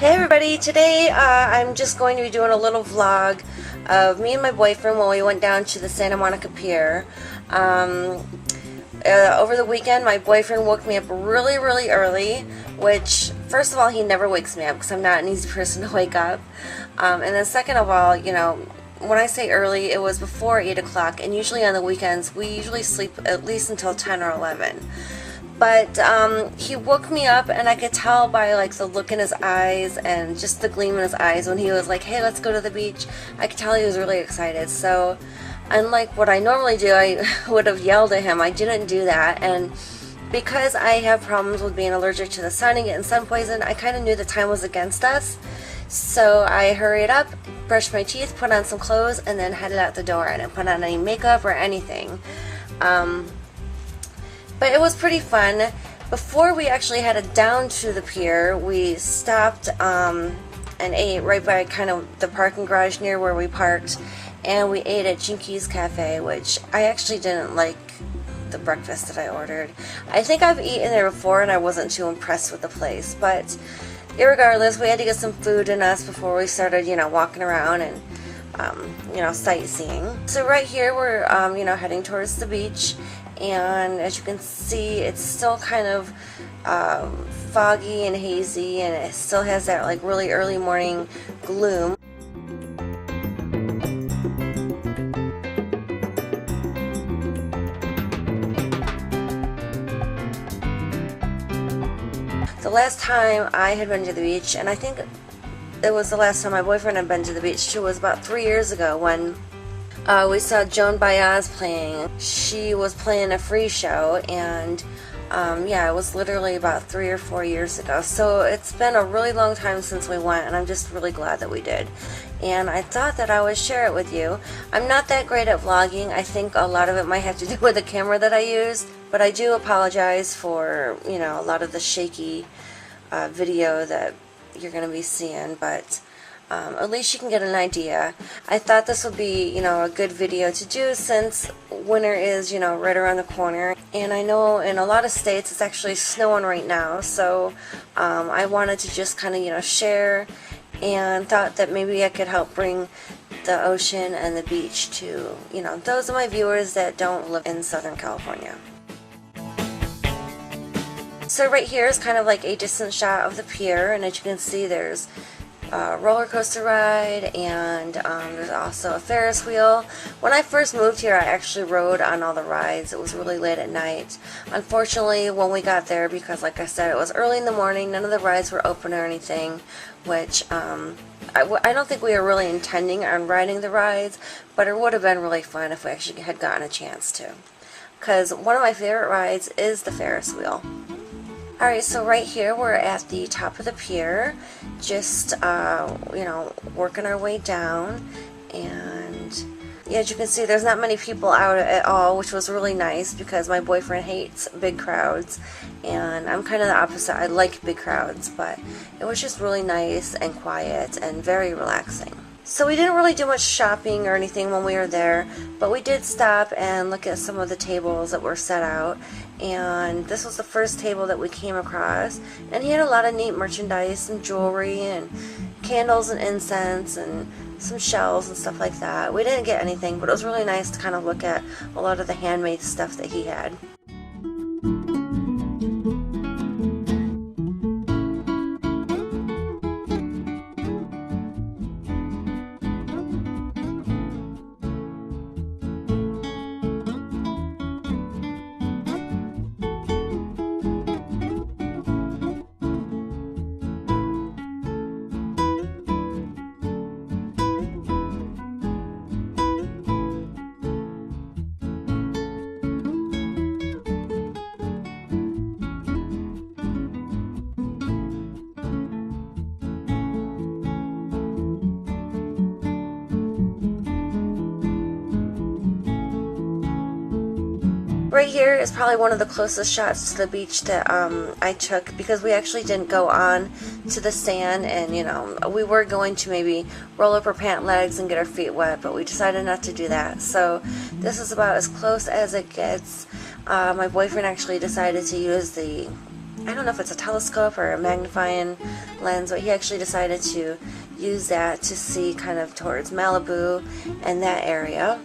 Hey everybody, today I'm just going to be doing a little vlog of me and my boyfriend when we went down to the Santa Monica Pier. Over the weekend my boyfriend woke me up really early, which first of all he never wakes me up because I'm not an easy person to wake up. And then second of all, you know, when I say early, it was before 8 o'clock, and usually on the weekends we usually sleep at least until 10 or 11. But he woke me up, and I could tell by like the look in his eyes and just the gleam in his eyes when he was like, hey, let's go to the beach. I could tell he was really excited. So unlike what I normally do, I would have yelled at him. I didn't do that. And because I have problems with being allergic to the sun and getting sun poison, I kind of knew the time was against us. So I hurried up, brushed my teeth, put on some clothes, and then headed out the door. I didn't put on any makeup or anything. But it was pretty fun. Before we actually headed down to the pier, we stopped and ate right by kind of the parking garage near where we parked, and we ate at Jinkies Cafe, which I actually didn't like the breakfast that I ordered. I think I've eaten there before and I wasn't too impressed with the place, but irregardless, we had to get some food in us before we started, you know, walking around and you know, sightseeing. So right here we're you know, heading towards the beach. And as you can see, it's still kind of foggy and hazy, and it still has that like really early morning gloom. The last time I had been to the beach, and I think it was the last time my boyfriend had been to the beach too, was about 3 years ago when we saw Joan Baez playing. She was playing a free show, and yeah, it was literally about 3 or 4 years ago. So it's been a really long time since we went, and I'm just really glad that we did. And I thought that I would share it with you. I'm not that great at vlogging. I think a lot of it might have to do with the camera that I used, but I do apologize for, you know, a lot of the shaky video that you're going to be seeing, but at least you can get an idea. I thought this would be, you know, a good video to do since winter is, you know, right around the corner. And I know in a lot of states it's actually snowing right now, so I wanted to just kind of, you know, share, and thought that maybe I could help bring the ocean and the beach to, you know, those of my viewers that don't live in Southern California. So right here is kind of like a distant shot of the pier, and as you can see, there's roller coaster ride, and there's also a Ferris wheel. When I first moved here, I actually rode on all the rides. It was really late at night. Unfortunately, when we got there, because like I said, it was early in the morning, none of the rides were open or anything, which I don't think we were really intending on riding the rides, but it would have been really fun if we actually had gotten a chance to, because one of my favorite rides is the Ferris wheel. Alright, so right here we're at the top of the pier, just, you know, working our way down, and yeah, as you can see, there's not many people out at all, which was really nice because my boyfriend hates big crowds, and I'm kind of the opposite. I like big crowds, but it was just really nice and quiet and very relaxing. So we didn't really do much shopping or anything when we were there, but we did stop and look at some of the tables that were set out, and this was the first table that we came across, and he had a lot of neat merchandise and jewelry and candles and incense and some shells and stuff like that. We didn't get anything, but it was really nice to kind of look at a lot of the handmade stuff that he had. Right here is probably one of the closest shots to the beach that I took, because we actually didn't go on to the sand, and you know, we were going to maybe roll up our pant legs and get our feet wet, but we decided not to do that. So this is about as close as it gets. My boyfriend actually decided to use the I don't know if it's a telescope or a magnifying lens, but he actually decided to use that to see kind of towards Malibu and that area.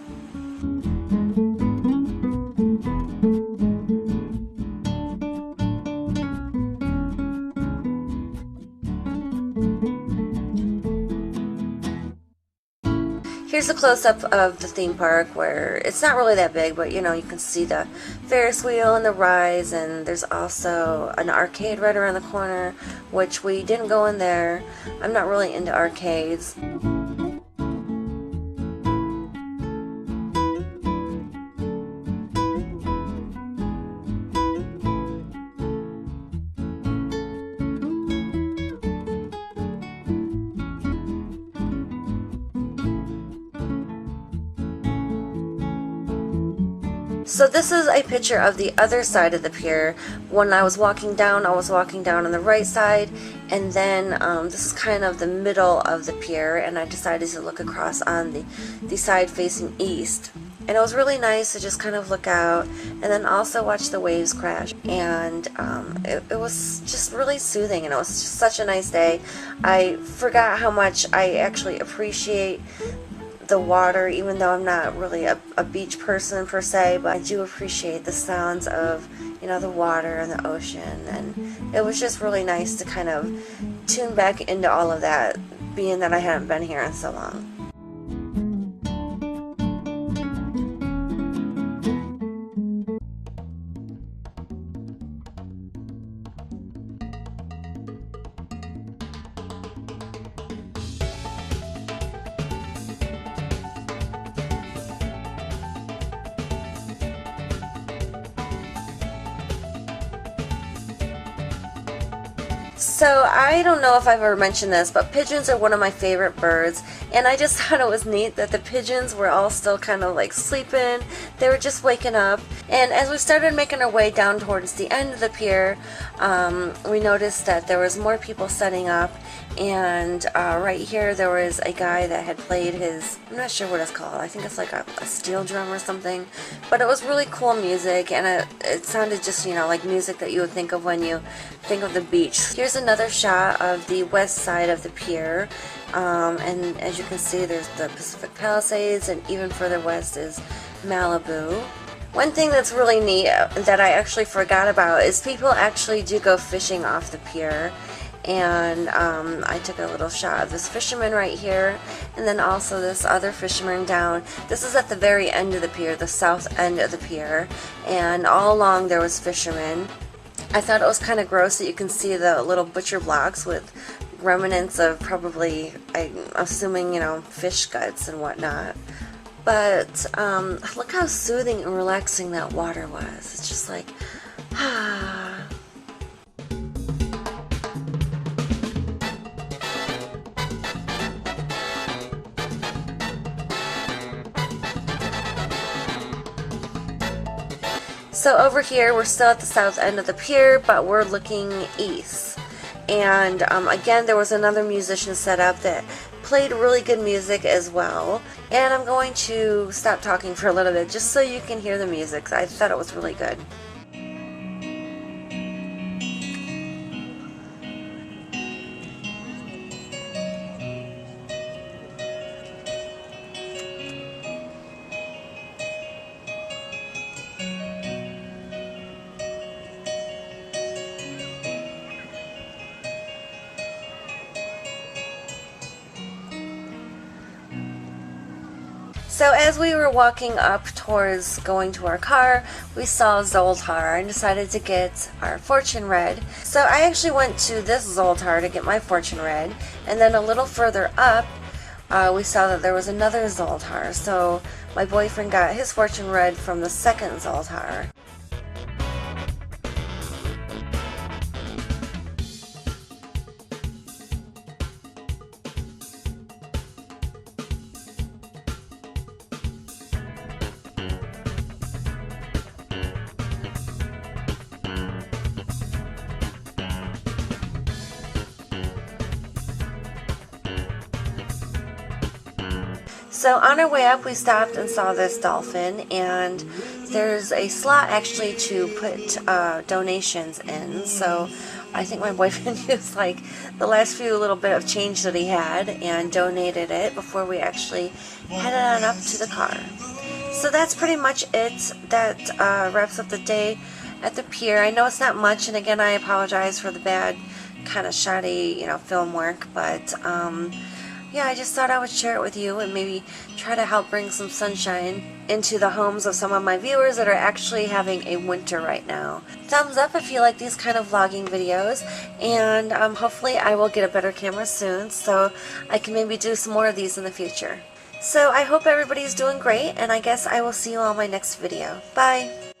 Here's a close-up of the theme park where it's not really that big, but you know, you can see the Ferris wheel and the rides, and there's also an arcade right around the corner, which we didn't go in there. I'm not really into arcades. So this is a picture of the other side of the pier. When I was walking down on the right side, and then this is kind of the middle of the pier, and I decided to look across on the side facing east. And it was really nice to just kind of look out and then also watch the waves crash. And it was just really soothing, and it was just such a nice day. I forgot how much I actually appreciate the water, even though I'm not really a beach person per se, but I do appreciate the sounds of, you know, the water and the ocean, and it was just really nice to kind of tune back into all of that, being that I hadn't been here in so long. So I don't know if I've ever mentioned this, but pigeons are one of my favorite birds, and I just thought it was neat that the pigeons were all still kind of like sleeping. They were just waking up, and as we started making our way down towards the end of the pier, we noticed that there was more people setting up, and right here there was a guy that had played his, I'm not sure what it's called, I think it's like a steel drum or something, but it was really cool music, and it sounded just, you know, like music that you would think of when you think of the beach. Here's another shot of the west side of the pier, and as you can see, there's the Pacific Palisades, and even further west is Malibu. One thing that's really neat that I actually forgot about is people actually do go fishing off the pier, and I took a little shot of this fisherman right here, and then also this other fisherman down. This is at the very end of the pier, the south end of the pier, and all along there was fishermen. I thought it was kind of gross that you can see the little butcher blocks with remnants of probably, I'm assuming, you know, fish guts and whatnot. But look how soothing and relaxing that water was. It's just like, ah. So over here, we're still at the south end of the pier, but we're looking east. And again, there was another musician set up that played really good music as well. And I'm going to stop talking for a little bit just so you can hear the music. I thought it was really good. So as we were walking up towards going to our car, we saw Zoltar and decided to get our fortune read. So I actually went to this Zoltar to get my fortune read, and then a little further up, we saw that there was another Zoltar. So my boyfriend got his fortune read from the second Zoltar. So on our way up, we stopped and saw this dolphin, and there's a slot actually to put donations in. So I think my boyfriend used like the last few little bit of change that he had and donated it before we actually headed on up to the car. So that's pretty much it. That wraps up the day at the pier. I know it's not much, and again I apologize for the bad kind of shoddy, film work, but yeah, I just thought I would share it with you and maybe try to help bring some sunshine into the homes of some of my viewers that are actually having a winter right now. Thumbs up if you like these kind of vlogging videos, and hopefully I will get a better camera soon so I can maybe do some more of these in the future. So I hope everybody's doing great, and I guess I will see you on my next video. Bye!